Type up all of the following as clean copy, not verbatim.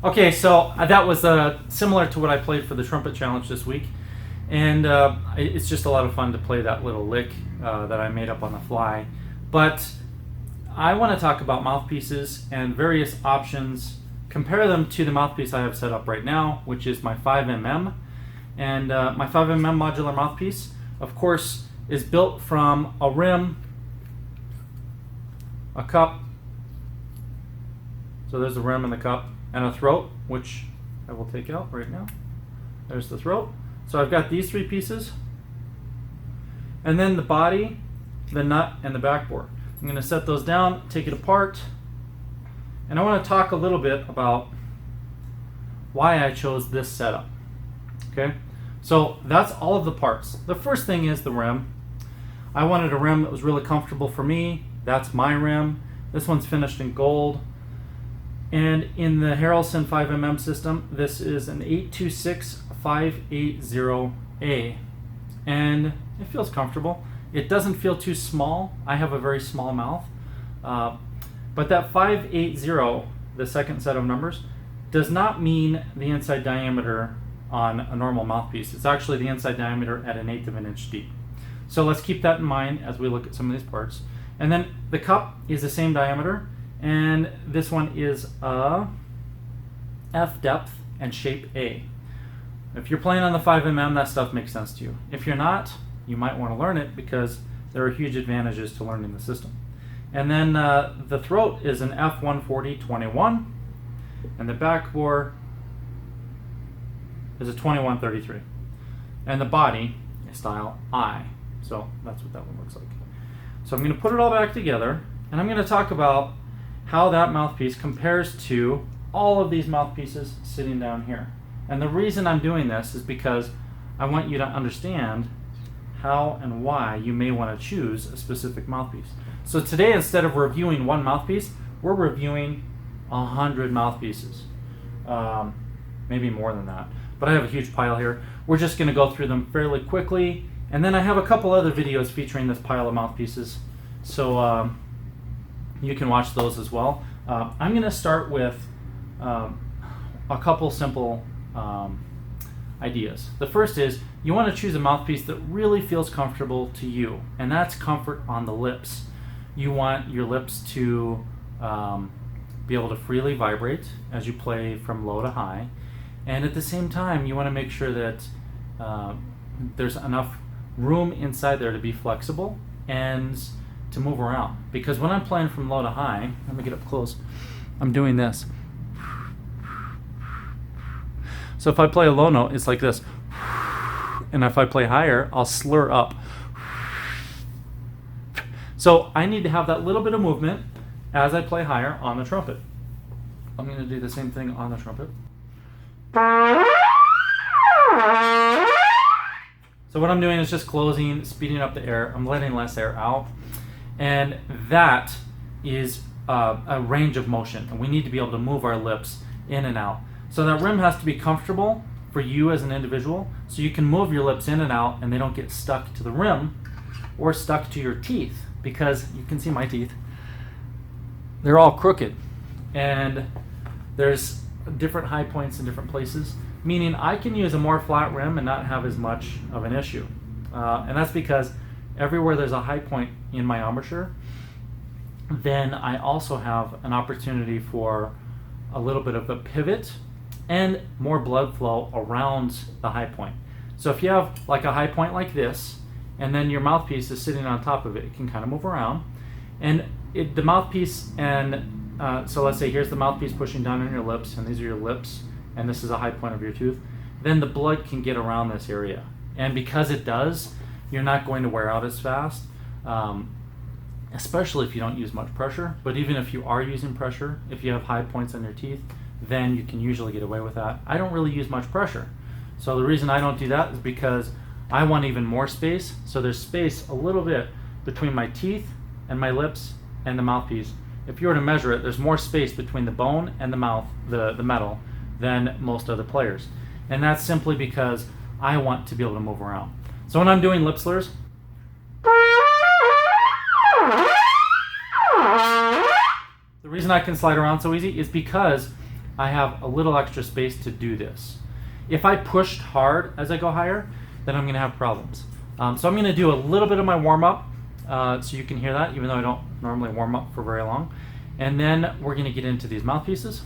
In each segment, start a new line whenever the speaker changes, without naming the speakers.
Okay, so that was similar to what I played for the trumpet challenge this week, and it's just a lot of fun to play that little lick that I made up on the fly. But I want to talk about mouthpieces and various options, compare them to the mouthpiece I have set up right now, which is my 5mm. And my 5mm modular mouthpiece, of course, is built from a rim, a cup, so there's the rim and the cup, and a throat, which I will take out right now. There's the throat. So I've got these three pieces, and then the body, the nut, and the backbore. I'm going to set those down, take it apart, and I want to talk a little bit about why I chose this setup. Okay, so that's all of the parts. The first thing is the rim. I wanted a rim that was really comfortable for me. That's my rim. This one's finished in gold. And in the Harrelson 5mm system, this is an 826-580A. And it feels comfortable. It doesn't feel too small. I have a very small mouth. But that 580, the second set of numbers, does not mean the inside diameter on a normal mouthpiece. It's actually the inside diameter at 1/8 of an inch deep. So let's keep that in mind as we look at some of these parts. And then the cup is the same diameter, and this one is a F depth and shape A. If you're playing on the 5mm, that stuff makes sense to you. If you're not, you might want to learn it because there are huge advantages to learning the system. And then the throat is an F140-21, and the backbore is a 21-33. And the body is style I. So that's what that one looks like. So I'm going to put it all back together, and I'm going to talk about how that mouthpiece compares to all of these mouthpieces sitting down here. And the reason I'm doing this is because I want you to understand how and why you may want to choose a specific mouthpiece. So today, instead of reviewing one mouthpiece, we're reviewing 100 mouthpieces. Maybe more than that. But I have a huge pile here. We're just going to go through them fairly quickly. And then I have a couple other videos featuring this pile of mouthpieces. So you can watch those as well. I'm going to start with a couple simple ideas. The first is you want to choose a mouthpiece that really feels comfortable to you, and that's comfort on the lips. You want your lips to be able to freely vibrate as you play from low to high, and at the same time you want to make sure that there's enough room inside there to be flexible and to move around. Because when I'm playing from low to high, let me get up close, I'm doing this. So if I play a low note, it's like this. And if I play higher, I'll slur up. So I need to have that little bit of movement as I play higher on the trumpet. I'm going to do the same thing on the trumpet. So what I'm doing is just closing, speeding up the air. I'm letting less air out. And that is a range of motion. And we need to be able to move our lips in and out. So that rim has to be comfortable for you as an individual, so you can move your lips in and out and they don't get stuck to the rim or stuck to your teeth, because you can see my teeth. They're all crooked. And there's different high points in different places, meaning I can use a more flat rim and not have as much of an issue. And that's because everywhere there's a high point in my embouchure, then I also have an opportunity for a little bit of a pivot and more blood flow around the high point. So if you have like a high point like this, and then your mouthpiece is sitting on top of it, it can kind of move around. And the mouthpiece, and so let's say here's the mouthpiece pushing down on your lips, and these are your lips, and this is a high point of your tooth, then the blood can get around this area. And because it does, you're not going to wear out as fast, especially if you don't use much pressure. But even if you are using pressure, if you have high points on your teeth, then you can usually get away with that. I don't really use much pressure. So the reason I don't do that is because I want even more space. So there's space a little bit between my teeth and my lips and the mouthpiece. If you were to measure it, there's more space between the bone and the mouth, the metal, than most other players. And that's simply because I want to be able to move around. So when I'm doing lip slurs, the reason I can slide around so easy is because I have a little extra space to do this. If I pushed hard as I go higher, then I'm going to have problems. So I'm going to do a little bit of my warm-up so you can hear that, even though I don't normally warm up for very long. And then we're going to get into these mouthpieces.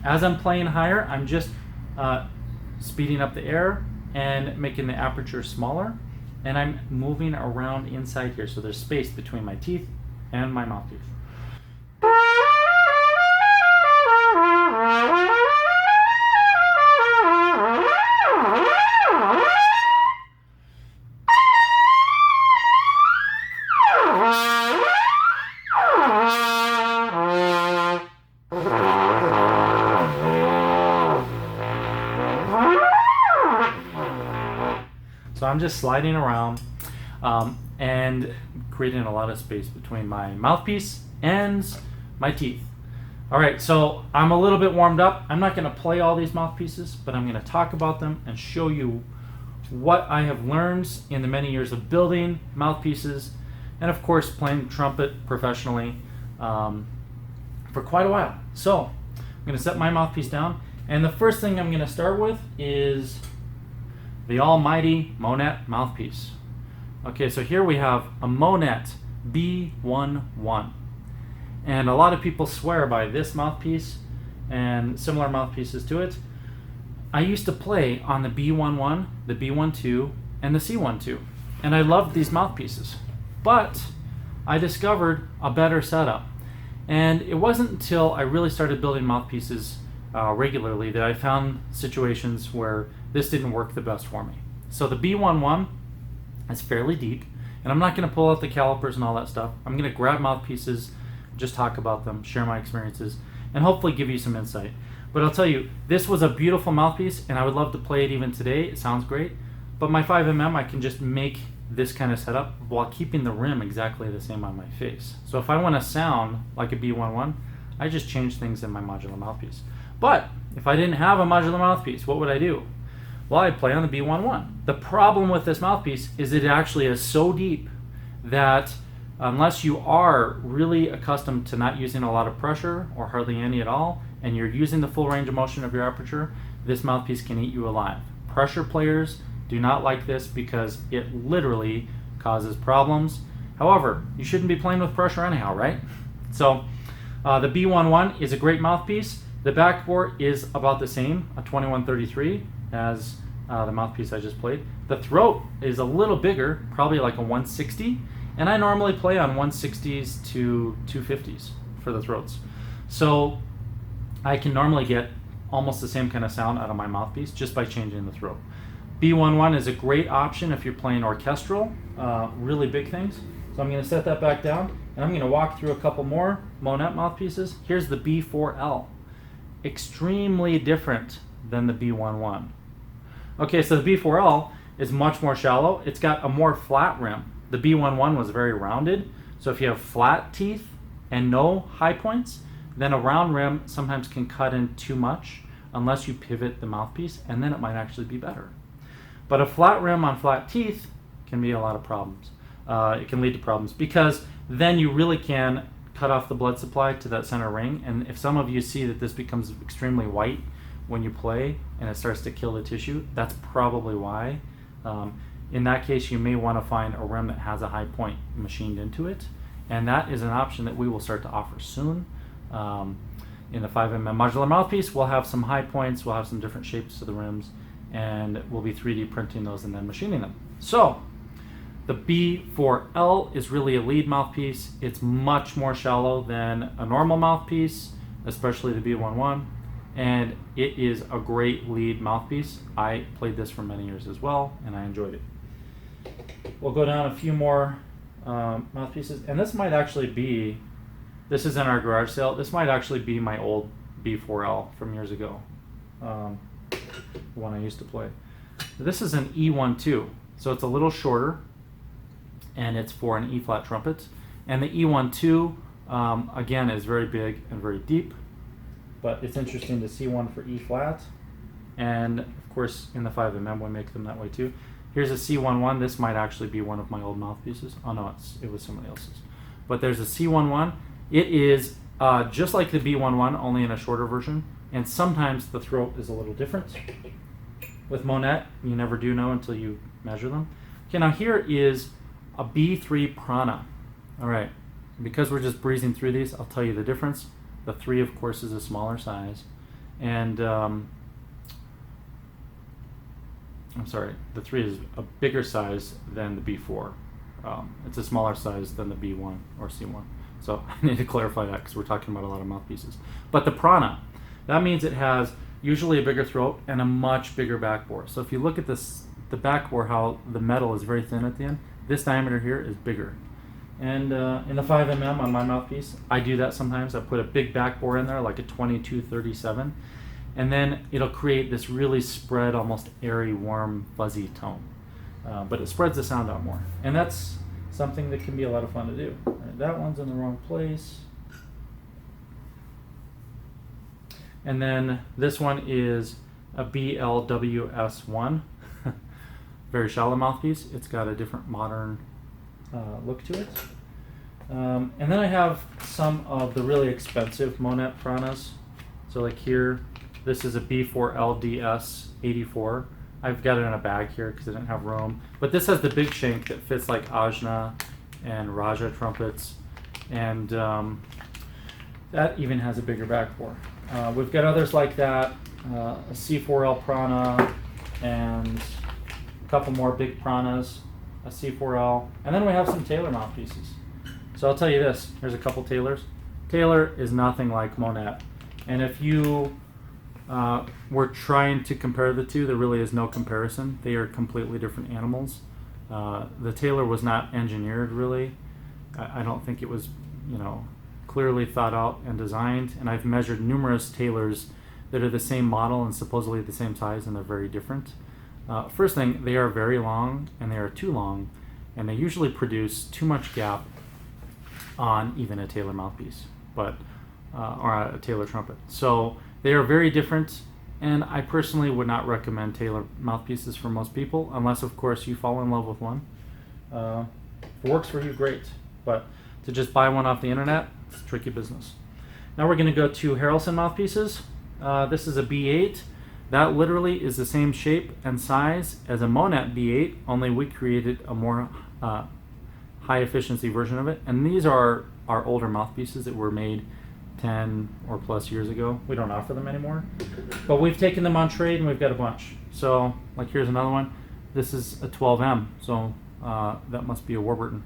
As I'm playing higher, I'm just speeding up the air and making the aperture smaller. And I'm moving around inside here, so there's space between my teeth and my mouthpiece. So I'm just sliding around and creating a lot of space between my mouthpiece and my teeth. All right, so I'm a little bit warmed up. I'm not going to play all these mouthpieces, but I'm going to talk about them and show you what I have learned in the many years of building mouthpieces and, of course, playing trumpet professionally for quite a while. So I'm going to set my mouthpiece down, and the first thing I'm going to start with is the almighty Monette mouthpiece. Okay, so here we have a Monette B11. And a lot of people swear by this mouthpiece and similar mouthpieces to it. I used to play on the B11, the B12, and the C12. And I loved these mouthpieces. But I discovered a better setup. And it wasn't until I really started building mouthpieces regularly that I found situations where this didn't work the best for me. So the B11 is fairly deep, and I'm not going to pull out the calipers and all that stuff. I'm going to grab mouthpieces, just talk about them, share my experiences, and hopefully give you some insight. But I'll tell you, this was a beautiful mouthpiece, and I would love to play it even today. It sounds great. But my 5mm, I can just make this kind of setup while keeping the rim exactly the same on my face. So if I want to sound like a B11, I just change things in my modular mouthpiece. But if I didn't have a modular mouthpiece, what would I do? Well, I'd play on the B11. The problem with this mouthpiece is it actually is so deep that unless you are really accustomed to not using a lot of pressure or hardly any at all, and you're using the full range of motion of your aperture, this mouthpiece can eat you alive. Pressure players do not like this because it literally causes problems. However, you shouldn't be playing with pressure anyhow, right? So the B11 is a great mouthpiece. The backbore is about the same, a 2133, as the mouthpiece I just played. The throat is a little bigger, probably like a 160, and I normally play on 160s to 250s for the throats. So I can normally get almost the same kind of sound out of my mouthpiece just by changing the throat. B11 is a great option if you're playing orchestral, really big things. So I'm going to set that back down, and I'm going to walk through a couple more Monette mouthpieces. Here's the B4L. Extremely different than the B11. Okay, so the B4L is much more shallow. It's got a more flat rim. The B11 was very rounded, so if you have flat teeth and no high points, then a round rim sometimes can cut in too much unless you pivot the mouthpiece, and then it might actually be better. But a flat rim on flat teeth can be a lot of problems. It can lead to problems because then you really can cut off the blood supply to that center ring, and if some of you see that this becomes extremely white when you play and it starts to kill the tissue, that's probably why. In that case, you may want to find a rim that has a high point machined into it, and that is an option that we will start to offer soon. In the 5mm modular mouthpiece, we'll have some high points, we'll have some different shapes to the rims, and we'll be 3D printing those and then machining them. So the B4L is really a lead mouthpiece. It's much more shallow than a normal mouthpiece, especially the B11, and it is a great lead mouthpiece. I played this for many years as well, and I enjoyed it. We'll go down a few more mouthpieces, and this might actually be, this is in our garage sale, this might actually be my old B4L from years ago, the one I used to play. This is an E12, so it's a little shorter, and it's for an E-flat trumpet. And the E12, again, is very big and very deep, but it's interesting to see one for E-flat. And of course, in the 5mm, we make them that way too. Here's a C11. This might actually be one of my old mouthpieces. Oh no, it was somebody else's. But there's a C11. It is just like the B11, only in a shorter version. and sometimes the throat is a little different. With Monette, you never do know until you measure them. Okay, now here is a B3 Prana. All right, because we're just breezing through these, I'll tell you the difference. The 3, of course, is a smaller size, and I'm sorry, the 3 is a bigger size than the B4. It's a smaller size than the B1 or C1. So I need to clarify that because we're talking about a lot of mouthpieces. But the Prana, that means it has usually a bigger throat and a much bigger back bore. So if you look at this, the back bore, how the metal is very thin at the end, this diameter here is bigger. And in the 5mm on my mouthpiece, I do that sometimes. I put a big back bore in there, like a 2237, and then it'll create this really spread, almost airy, warm, fuzzy tone. But it spreads the sound out more. And that's something that can be a lot of fun to do. All right, that one's in the wrong place. And then this one is a BLWS1, very shallow mouthpiece. It's got a different modern look to it. And then I have some of the really expensive Monette Pranas. So like here, this is a B4LDS84. I've got it in a bag here because I didn't have room. But this has the big shank that fits like Ajna and Raja trumpets. And that even has a bigger back bore. We've got others like that, a C4L Prana, and a couple more big Pranas, a C4L, and then we have some Taylor mouthpieces. So I'll tell you this, here's a couple Taylors. Taylor is nothing like Monette. And if you were trying to compare the two, there really is no comparison. They are completely different animals. The Taylor was not engineered really. I don't think it was, clearly thought out and designed, and I've measured numerous Taylors that are the same model and supposedly the same size, and they're very different. First thing, they are very long, and they are too long, and they usually produce too much gap on even a Taylor mouthpiece, or a Taylor trumpet. So they are very different, and I personally would not recommend Taylor mouthpieces for most people, unless of course you fall in love with one. If it works for you, great, but to just buy one off the internet, it's tricky business. Now we're going to go to Harrelson mouthpieces. This is a B8. That literally is the same shape and size as a Monette B8, only we created a more high efficiency version of it. And these are our older mouthpieces that were made 10 or plus years ago. We don't offer them anymore. But we've taken them on trade and we've got a bunch. So like here's another one. This is a 12M, so that must be a Warburton.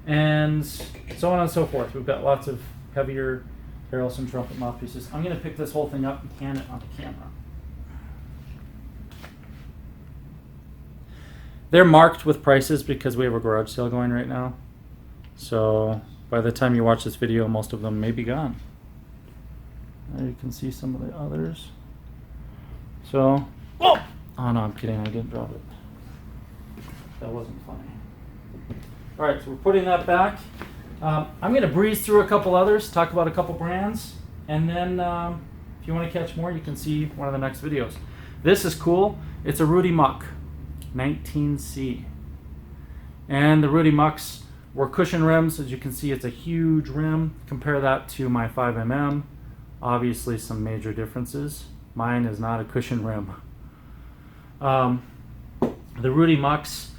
And so on and so forth. We've got lots of heavier Harrelson trumpet mouthpieces. I'm going to pick this whole thing up and can it on the camera. They're marked with prices because we have a garage sale going right now. So by the time you watch this video, most of them may be gone. There you can see some of the others. So, oh no, I'm kidding. I didn't drop it. That wasn't funny. All right, so we're putting that back. I'm going to breeze through a couple others, talk about a couple brands, and then if you want to catch more, you can see one of the next videos. This is cool. It's a Rudy Muck 19C. And the Rudy Mucks were cushion rims. As you can see, it's a huge rim. Compare that to my 5mm. Obviously, some major differences. Mine is not a cushion rim. The Rudy Mucks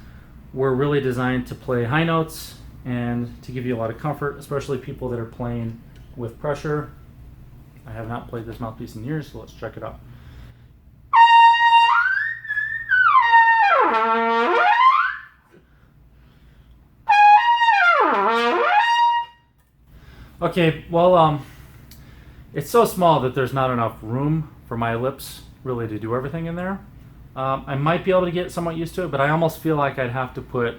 were really designed to play high notes and to give you a lot of comfort, especially people that are playing with pressure. I have not played this mouthpiece in years, so let's check it out. Okay, well, it's so small that there's not enough room for my lips really to do everything in there. I might be able to get somewhat used to it, but I almost feel like I'd have to put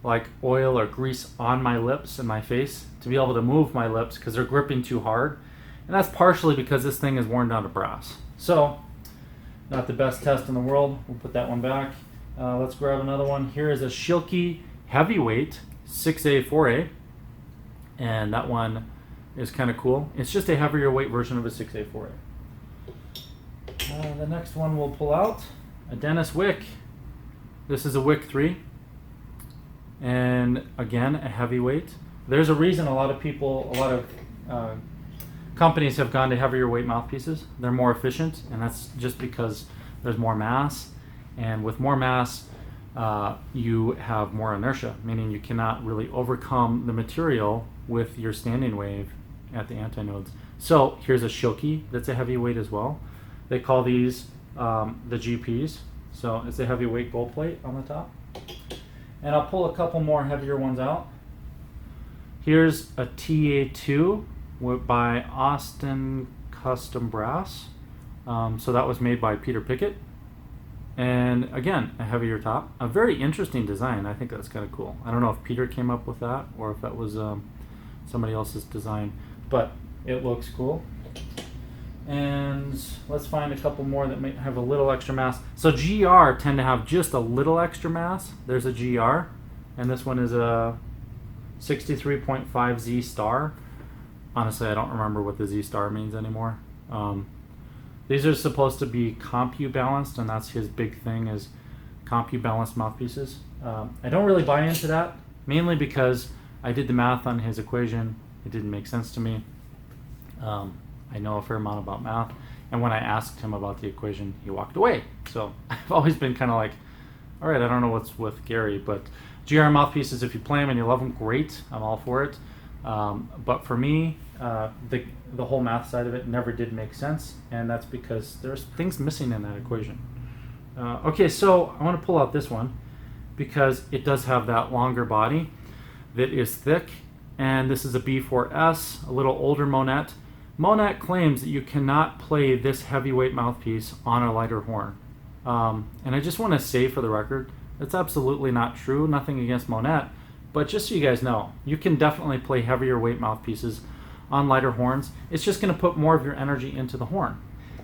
like oil or grease on my lips and my face to be able to move my lips because they're gripping too hard. And that's partially because this thing is worn down to brass. So, not the best test in the world. We'll put that one back. Let's grab another one. Here is a Silky Heavyweight 6A, 4A. And that one is kind of cool. It's just a heavier weight version of a 6A, 4A. The next one we'll pull out. A Dennis Wick. This is a Wick 3. And again, a heavyweight. There's a reason a lot of companies have gone to heavier weight mouthpieces. They're more efficient, and that's just because there's more mass. And with more mass, you have more inertia, meaning you cannot really overcome the material with your standing wave at the antinodes. So here's a Silky that's a heavyweight as well. They call these the GPs. So it's a heavyweight gold plate on the top. And I'll pull a couple more heavier ones out. Here's a TA2 by Austin Custom Brass. So that was made by Peter Pickett. And again, a heavier top. A very interesting design. I think that's kind of cool. I don't know if Peter came up with that or if that was somebody else's design, but it looks cool. And let's find a couple more that may have a little extra mass. So GR tend to have just a little extra mass. There's a GR, and this one is a 63.5 Z star. Honestly, I don't remember what the Z star means anymore. These are supposed to be compu balanced, and that's his big thing, is compu balanced mouthpieces. I don't really buy into that, mainly because I did the math on his equation. It didn't make sense to me. I know a fair amount about math, and when I asked him about the equation, he walked away. So I've always been kind of like, all right, I don't know what's with Gary, but GR mouthpieces, if you play them and you love them, great, I'm all for it. But for me, the whole math side of it never did make sense, and that's because there's things missing in that equation. Okay, so I want to pull out this one because it does have that longer body that is thick, and this is a B4S, a little older Monette. Monette claims that you cannot play this heavyweight mouthpiece on a lighter horn. And I just want to say for the record, that's absolutely not true, nothing against Monette, but just so you guys know, you can definitely play heavier weight mouthpieces on lighter horns. It's just going to put more of your energy into the horn.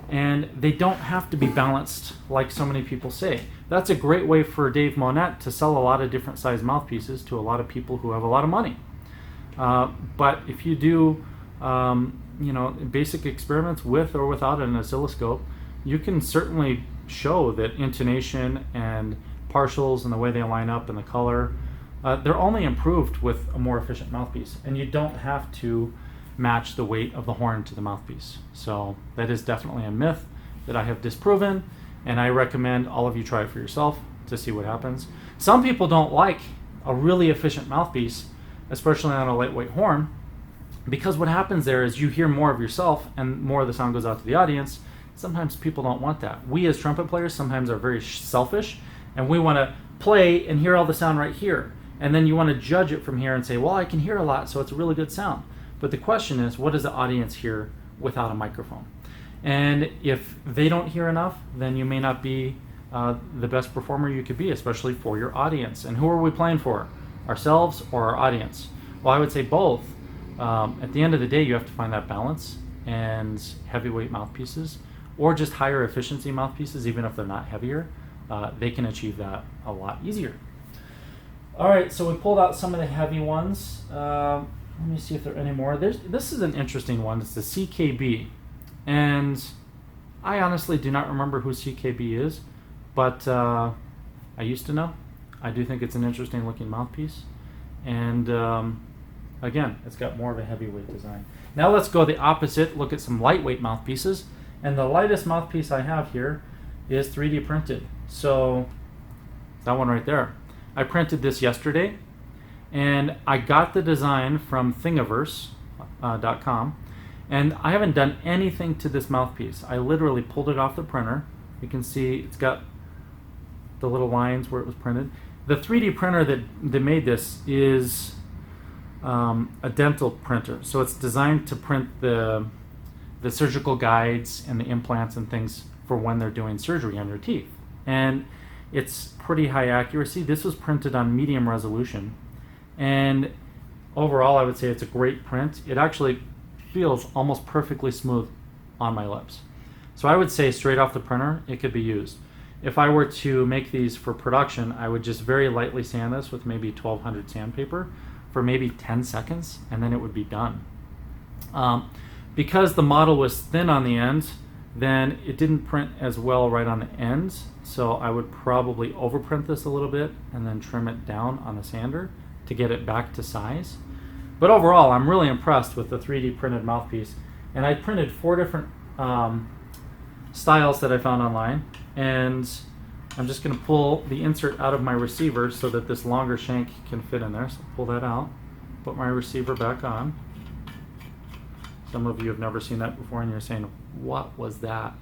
And they don't have to be balanced like so many people say. That's a great way for Dave Monette to sell a lot of different size mouthpieces to a lot of people who have a lot of money. But if you do basic experiments with or without an oscilloscope, you can certainly show that intonation and partials and the way they line up and the color, they're only improved with a more efficient mouthpiece, and you don't have to match the weight of the horn to the mouthpiece. So that is definitely a myth that I have disproven, and I recommend all of you try it for yourself to see what happens. Some people don't like a really efficient mouthpiece, especially on a lightweight horn, because what happens there is you hear more of yourself and more of the sound goes out to the audience. Sometimes people don't want that. We as trumpet players sometimes are very selfish, and we want to play and hear all the sound right here. And then you want to judge it from here and say, well, I can hear a lot, so it's a really good sound. But the question is, what does the audience hear without a microphone? And if they don't hear enough, then you may not be the best performer you could be, especially for your audience. And who are we playing for? Ourselves or our audience? Well, I would say both. At the end of the day, you have to find that balance, and heavyweight mouthpieces or just higher efficiency mouthpieces, even if they're not heavier, they can achieve that a lot easier. All right, so we pulled out some of the heavy ones. Let me see if there are any more. This is an interesting one. It's the CKB, and I honestly do not remember who CKB is, but I used to know. I do think it's an interesting looking mouthpiece, and again, it's got more of a heavyweight design. Now let's go the opposite, look at some lightweight mouthpieces. And the lightest mouthpiece I have here is 3D printed. So that one right there. I printed this yesterday, and I got the design from Thingiverse.com, and I haven't done anything to this mouthpiece. I literally pulled it off the printer. You can see it's got the little lines where it was printed. The 3D printer that made this is a dental printer, so it's designed to print the surgical guides and the implants and things for when they're doing surgery on your teeth. And it's pretty high accuracy. This was printed on medium resolution, and overall I would say it's a great print. It actually feels almost perfectly smooth on my lips. So I would say straight off the printer it could be used. If I were to make these for production, I would just very lightly sand this with maybe 1200 sandpaper for maybe 10 seconds, and then it would be done. Because the model was thin on the end, then it didn't print as well right on the ends, so I would probably overprint this a little bit and then trim it down on a sander to get it back to size. But overall, I'm really impressed with the 3D printed mouthpiece. and I printed 4 different styles that I found online, and I'm just going to pull the insert out of my receiver so that this longer shank can fit in there. So pull that out, put my receiver back on. Some of you have never seen that before and you're saying, what was that?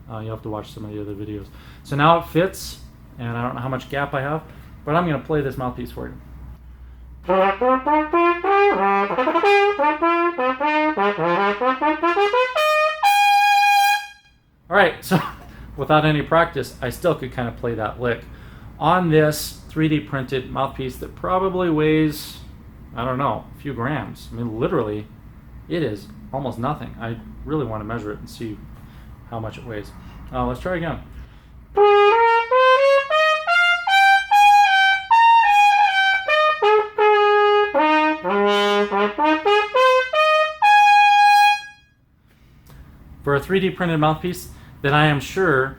You'll have to watch some of the other videos. So now it fits, and I don't know how much gap I have, but I'm going to play this mouthpiece for you. Alright, so without any practice, I still could kind of play that lick on this 3D printed mouthpiece that probably weighs, I don't know, a few grams. I mean, literally, it is almost nothing. I really want to measure it and see how much it weighs. Let's try again. For a 3D printed mouthpiece that I am sure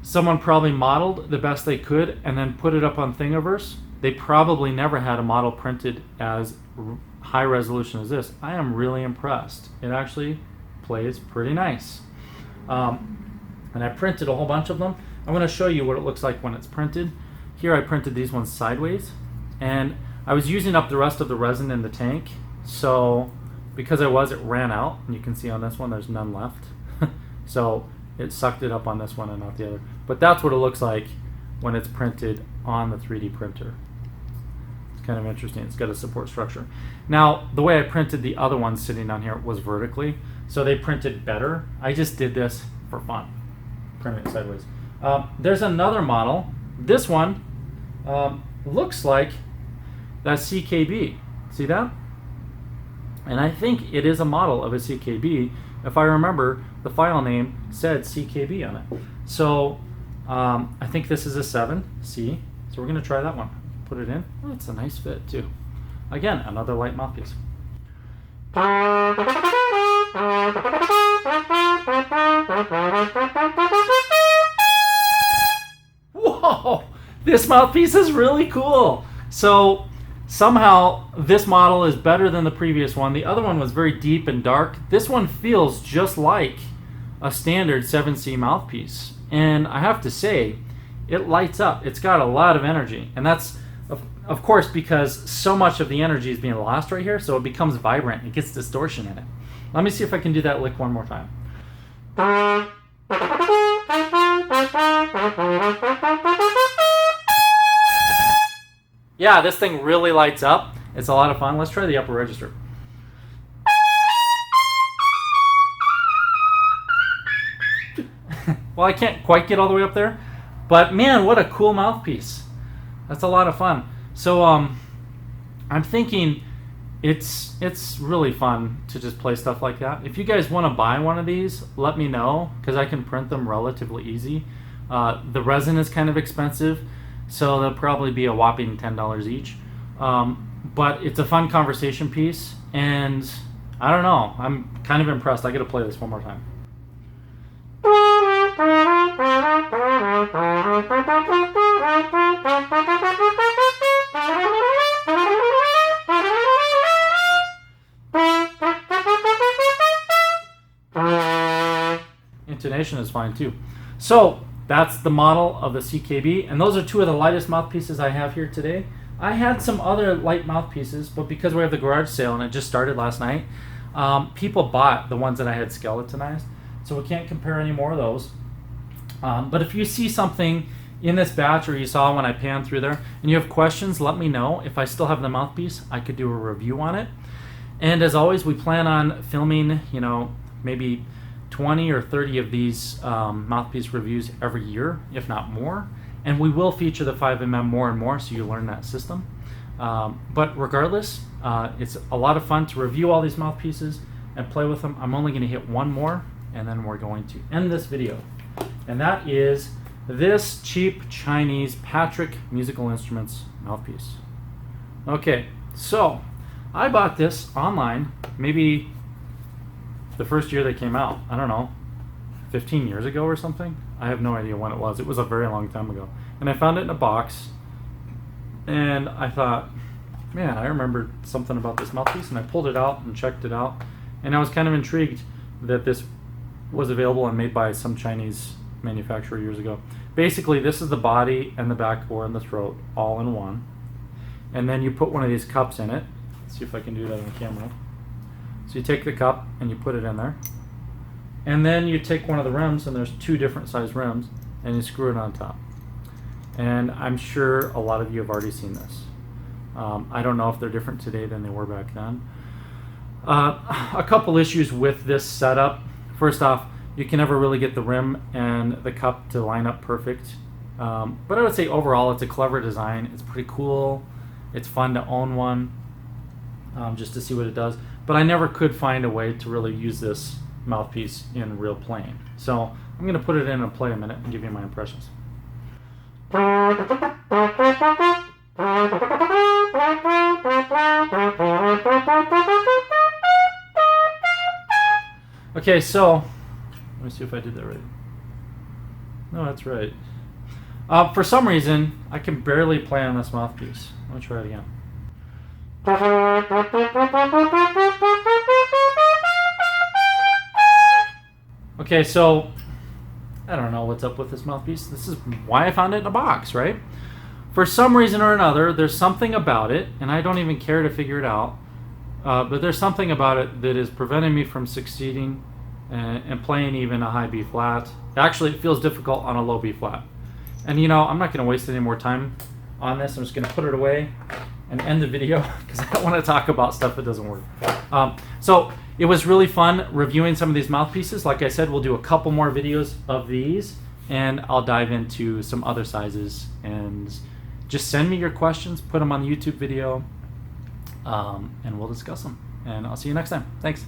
someone probably modeled the best they could and then put it up on Thingiverse, they probably never had a model printed as high resolution as this. I am really impressed. It actually plays pretty nice. And I printed a whole bunch of them. I'm going to show you what it looks like when it's printed. Here I printed these ones sideways, and I was using up the rest of the resin in the tank, so because it ran out, and you can see on this one there's none left. So it sucked it up on this one and not the other. But that's what it looks like when it's printed on the 3D printer. It's kind of interesting. It's got a support structure. Now, the way I printed the other ones sitting down here was vertically, so they printed better. I just did this for fun, printing it sideways. There's another model. This one looks like that CKB. See that? And I think it is a model of a CKB. If I remember, the file name said CKB on it. So I think this is a 7C. So we're going to try that one. Put it in. Oh, it's a nice fit too. Again, another light mouthpiece. Whoa! This mouthpiece is really cool. So somehow this model is better than the previous one. The other one was very deep and dark. This one feels just like a standard 7C mouthpiece. And I have to say, it lights up. It's got a lot of energy. And that's, of course, because so much of the energy is being lost right here, so it becomes vibrant. It gets distortion in it. Let me see if I can do that lick one more time. Yeah, this thing really lights up. It's a lot of fun. Let's try the upper register. Well, I can't quite get all the way up there, but man, what a cool mouthpiece. That's a lot of fun. So I'm thinking it's really fun to just play stuff like that. If you guys want to buy one of these, let me know, because I can print them relatively easy. The resin is kind of expensive, so they'll probably be a whopping $10 each. But it's a fun conversation piece, and I don't know, I'm kind of impressed. I got to play this one more time. Intonation is fine too. So that's the model of the CKB, and those are two of the lightest mouthpieces I have here today. I had some other light mouthpieces, but because we have the garage sale and it just started last night, people bought the ones that I had skeletonized, so we can't compare any more of those. But if you see something in this batch, or you saw when I panned through there, and you have questions, let me know. If I still have the mouthpiece, I could do a review on it. And as always, we plan on filming, maybe 20 or 30 of these mouthpiece reviews every year, if not more. And we will feature the 5mm more and more, so you learn that system. But regardless, it's a lot of fun to review all these mouthpieces and play with them. I'm only going to hit one more, and then we're going to end this video. And that is this cheap Chinese Patrick Musical Instruments mouthpiece. Okay, so I bought this online maybe the first year they came out. I don't know, 15 years ago or something. I have no idea when it was. It was a very long time ago. And I found it in a box, and I thought, man, I remembered something about this mouthpiece, and I pulled it out and checked it out, and I was kind of intrigued that this was available and made by some Chinese manufacturer years ago. Basically, this is the body and the back bore and the throat all in one. And then you put one of these cups in it. Let's see if I can do that on camera. So you take the cup and you put it in there. And then you take one of the rims, and there's 2 different size rims, and you screw it on top. And I'm sure a lot of you have already seen this. I don't know if they're different today than they were back then. A couple issues with this setup. First off, you can never really get the rim and the cup to line up perfect. But I would say overall it's a clever design. It's pretty cool. It's fun to own one, just to see what it does. But I never could find a way to really use this mouthpiece in real playing. So I'm going to put it in and play a minute and give you my impressions. Okay, so let me see if I did that right. No, that's right. For some reason, I can barely play on this mouthpiece. Let me try it again. Okay, so I don't know what's up with this mouthpiece. This is why I found it in a box, right? For some reason or another, there's something about it, and I don't even care to figure it out, but there's something about it that is preventing me from succeeding and playing even a high B flat. Actually, it feels difficult on a low B flat. And you know, I'm not going to waste any more time on this. I'm just going to put it away and end the video because I don't want to talk about stuff that doesn't work. So it was really fun reviewing some of these mouthpieces. Like I said, we'll do a couple more videos of these, and I'll dive into some other sizes. And just send me your questions, put them on the YouTube video, and we'll discuss them. And I'll see you next time. Thanks.